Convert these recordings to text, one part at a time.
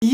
It's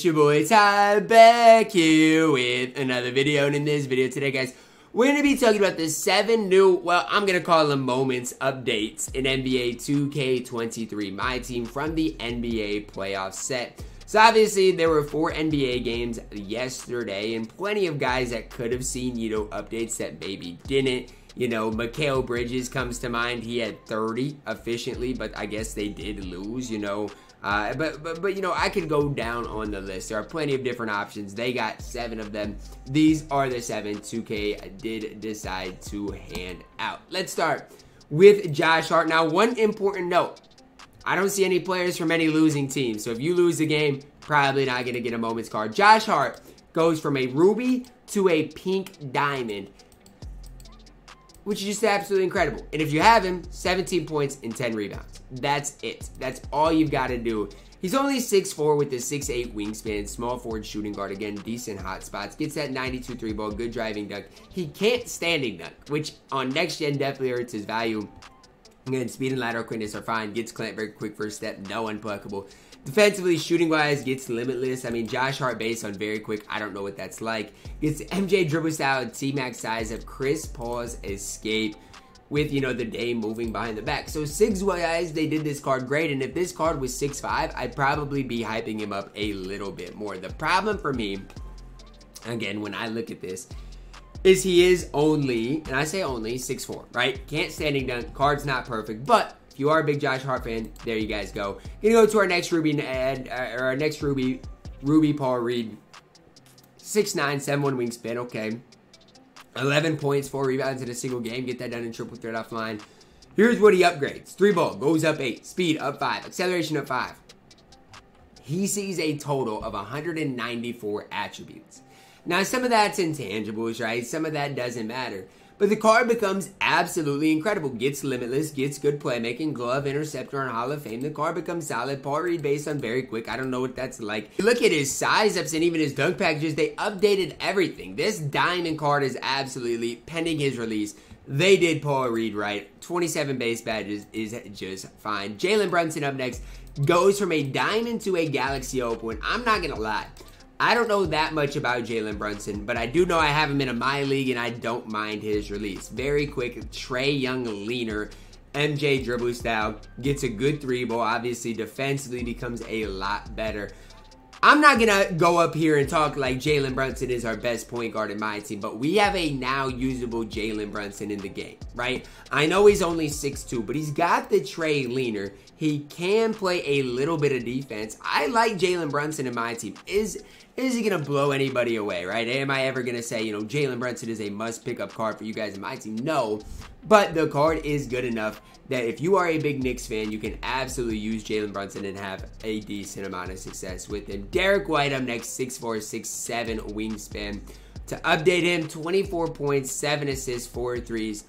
your boy Ty back here with another video. And in this video today, guys, we're going to be talking about the 7 new, well, I'm going to call them moments, updates in NBA 2K23 MyTEAM from the NBA playoff set. So obviously there were 4 NBA games yesterday and plenty of guys that could have seen, updates that maybe didn't. Mikal Bridges comes to mind. He had 30 efficiently, but I guess they did lose, but I could go down on the list. There are plenty of different options. They got 7 of them. These are the 7 2K did decide to hand out. Let's start with Josh Hart. Now, one important note. I don't see any players from any losing teams. So if you lose the game, probably not going to get a moments card. Josh Hart goes from a ruby to a pink diamond, which is just absolutely incredible. And if you have him, 17 points and 10 rebounds. That's it. That's all you've got to do. He's only 6'4" with a 6'8" wingspan, small forward shooting guard. Again, decent hot spots. Gets that 92 3 ball, good driving dunk. He can't standing dunk, which on next gen definitely hurts his value. Again, speed and lateral quickness are fine. Gets clamped very quick first step. No unpluckable. Defensively, shooting-wise, gets limitless. I mean, Josh Hart based on very quick. I don't know what that's like. Gets MJ dribble style and T-max size of Chris Paul's escape with, the Dame moving behind the back. So, 6-wise, they did this card great. And if this card was 6'5", I'd probably be hyping him up a little bit more. The problem for me, again, when I look at this, is he is only, and I say only, 6'4", right? Can't standing dunk. Card's not perfect, but if you are a big Josh Hart fan, there you guys go. Gonna go to our next Ruby Paul Reed. 6'9", 7'1" wingspan, okay. 11 points, 4 rebounds in a single game. Get that done in triple threat offline. Here's what he upgrades. 3 ball, goes up 8. Speed, up 5. Acceleration, up 5. He sees a total of 194 attributes. Now, some of that's intangibles, right? Some of that doesn't matter. But the card becomes absolutely incredible. Gets limitless, gets good playmaking, glove, interceptor, and Hall of Fame. The card becomes solid. Paul Reed based on very quick. I don't know what that's like. Look at his size ups and even his dunk packages. They updated everything. This diamond card is absolutely, pending his release, they did Paul Reed right. 27 base badges is just fine. Jalen Brunson up next goes from a diamond to a galaxy opal. And I'm not going to lie, I don't know that much about Jalen Brunson, but I do know I have him in a my league, and I don't mind his release. Very quick, Trae Young leaner, MJ dribble style, gets a good 3 ball. Obviously, defensively becomes a lot better. I'm not going to go up here and talk like Jalen Brunson is our best point guard in my team, but we have a now usable Jalen Brunson in the game, right? I know he's only 6'2", but he's got the Trae leaner. He can play a little bit of defense. I like Jalen Brunson in my team. Is he going to blow anybody away, right? Am I ever going to say, Jalen Brunson is a must-pick-up card for you guys in my team? No, but the card is good enough that if you are a big Knicks fan, you can absolutely use Jalen Brunson and have a decent amount of success with him. Derrick White up next, 6'4", 6'7" wingspan. To update him, 24 points, 7 assists, 4 threes.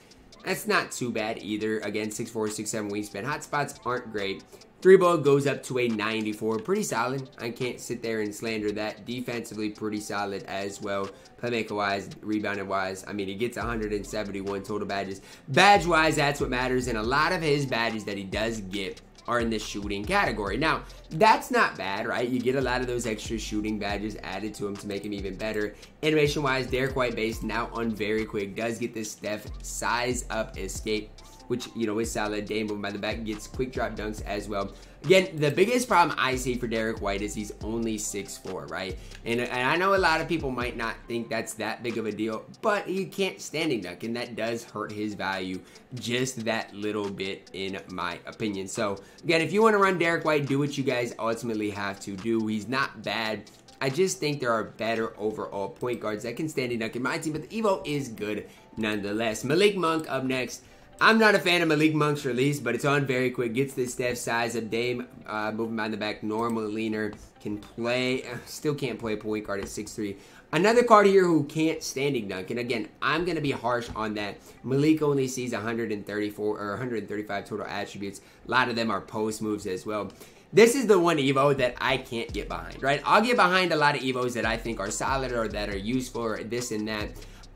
That's not too bad either. Again, 6'4", 6'7" wingspan. Hot spots aren't great. 3 ball goes up to a 94. Pretty solid. I can't sit there and slander that. Defensively, pretty solid as well. Playmaker-wise, rebounding-wise, I mean, he gets 171 total badges. Badge-wise, that's what matters. And a lot of his badges that he does get are in the shooting category. Now, that's not bad, right? You get a lot of those extra shooting badges added to him to make him even better. Animation-wise, Derrick White based now on very quick. Does get this Steph size up escape, which, is solid. Dame moving by the back, gets quick drop dunks as well. Again, the biggest problem I see for Derrick White is he's only 6'4", right? And I know a lot of people might not think that's that big of a deal, but he can't standing dunk, and that does hurt his value just that little bit, in my opinion. So, again, if you want to run Derrick White, do what you guys ultimately have to do. He's not bad. I just think there are better overall point guards that can standing dunk in my team, but the EVO is good nonetheless. Malik Monk up next. I'm not a fan of Malik Monk's release, but it's on very quick. Gets the Steph size of Dame, moving behind the back, normal leaner. Can play, still can't play point guard at 6'3". Another card here who can't standing dunk. And again, I'm going to be harsh on that. Malik only sees 134 or 135 total attributes. A lot of them are post moves as well. This is the one EVO that I can't get behind, right? I'll get behind a lot of EVOs that I think are solid or that are useful or this and that.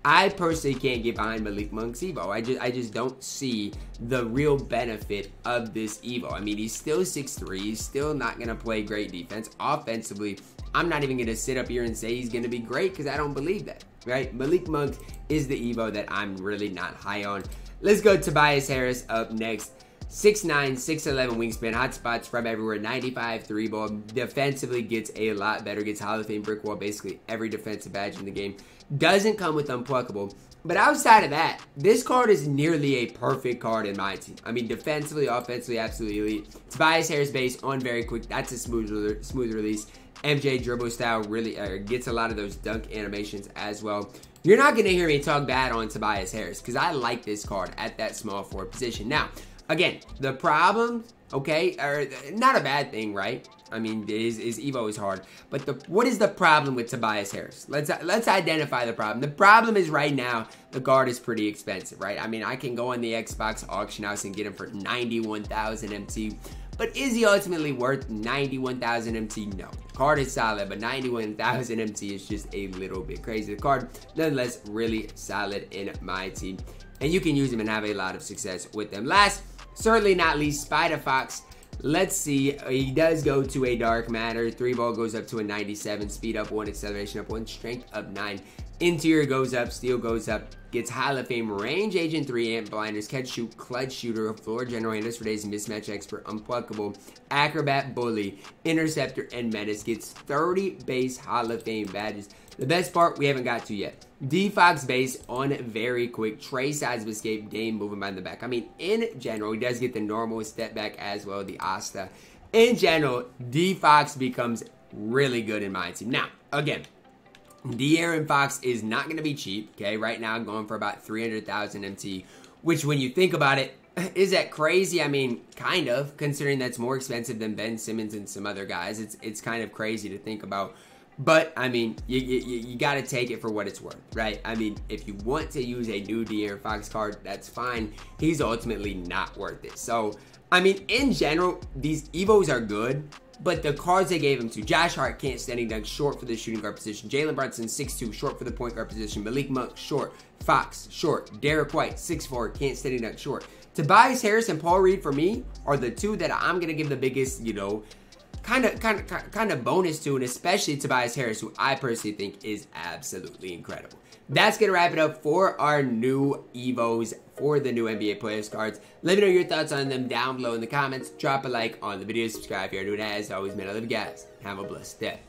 I personally can't get behind Malik Monk's EVO. I just don't see the real benefit of this EVO. I mean, he's still 6'3", he's still not going to play great defense. Offensively, I'm not even going to sit up here and say he's going to be great because I don't believe that, right? Malik Monk is the EVO that I'm really not high on. Let's go Tobias Harris up next. 6'9", 6'11 wingspan, hot spots from everywhere, 95 3 ball. Defensively gets a lot better, gets Hall of Fame brick wall, basically every defensive badge in the game. Doesn't come with unpluckable. But outside of that, this card is nearly a perfect card in my team. I mean, defensively, offensively, absolutely elite. Tobias Harris base on very quick. That's a smooth release. MJ dribble style really gets a lot of those dunk animations as well. You're not going to hear me talk bad on Tobias Harris because I like this card at that small forward position. Now, again, the problem, okay, are not a bad thing, right? I mean, his EVO is hard. But what is the problem with Tobias Harris? Let's identify the problem. The problem is right now, the card is pretty expensive, right? I mean, I can go on the Xbox auction house and get him for 91,000 MT. But is he ultimately worth 91,000 MT? No. The card is solid, but 91,000 MT is just a little bit crazy. The card, nonetheless, really solid in my team. And you can use him and have a lot of success with them. Last, certainly not least, Spider Fox. Let's see. He does go to a dark matter. 3 ball goes up to a 97. Speed up 1, acceleration up 1, strength up 9. Interior goes up, steel goes up. Gets Hall of Fame range, agent 3, amp blinders, catch shoot, clutch shooter, floor general handlers for days, mismatch expert, unpluckable, acrobat bully, interceptor, and menace. Gets 30 base Hall of Fame badges. The best part we haven't got to yet. D-Fox base on very quick. Trey sides of escape, game moving by in the back. I mean, in general, he does get the normal step back as well, the Asta. In general, D-Fox becomes really good in my team. Now, again, De'Aaron Fox is not going to be cheap, okay? Right now, I'm going for about 300,000 MT, which when you think about it, is that crazy? I mean, kind of, considering that's more expensive than Ben Simmons and some other guys. It's kind of crazy to think about. But, I mean, you got to take it for what it's worth, right? I mean, if you want to use a new De'Aaron Fox card, that's fine. He's ultimately not worth it. So, I mean, in general, these EVOs are good. But the cards they gave him to, Josh Hart, can't standing dunk, short for the shooting guard position. Jalen Brunson, 6'2", short for the point guard position. Malik Monk, short. Fox, short. Derrick White, 6'4", can't standing dunk, short. Tobias Harris and Paul Reed, for me, are the two that I'm going to give the biggest, you know, kind of bonus to, and especially Tobias Harris, who I personally think is absolutely incredible. That's going to wrap it up for our new EVOs for the new NBA players cards. Let me know your thoughts on them down below in the comments. Drop a like on the video, subscribe if you're new, and as always, man, I love you guys. Have a blessed day.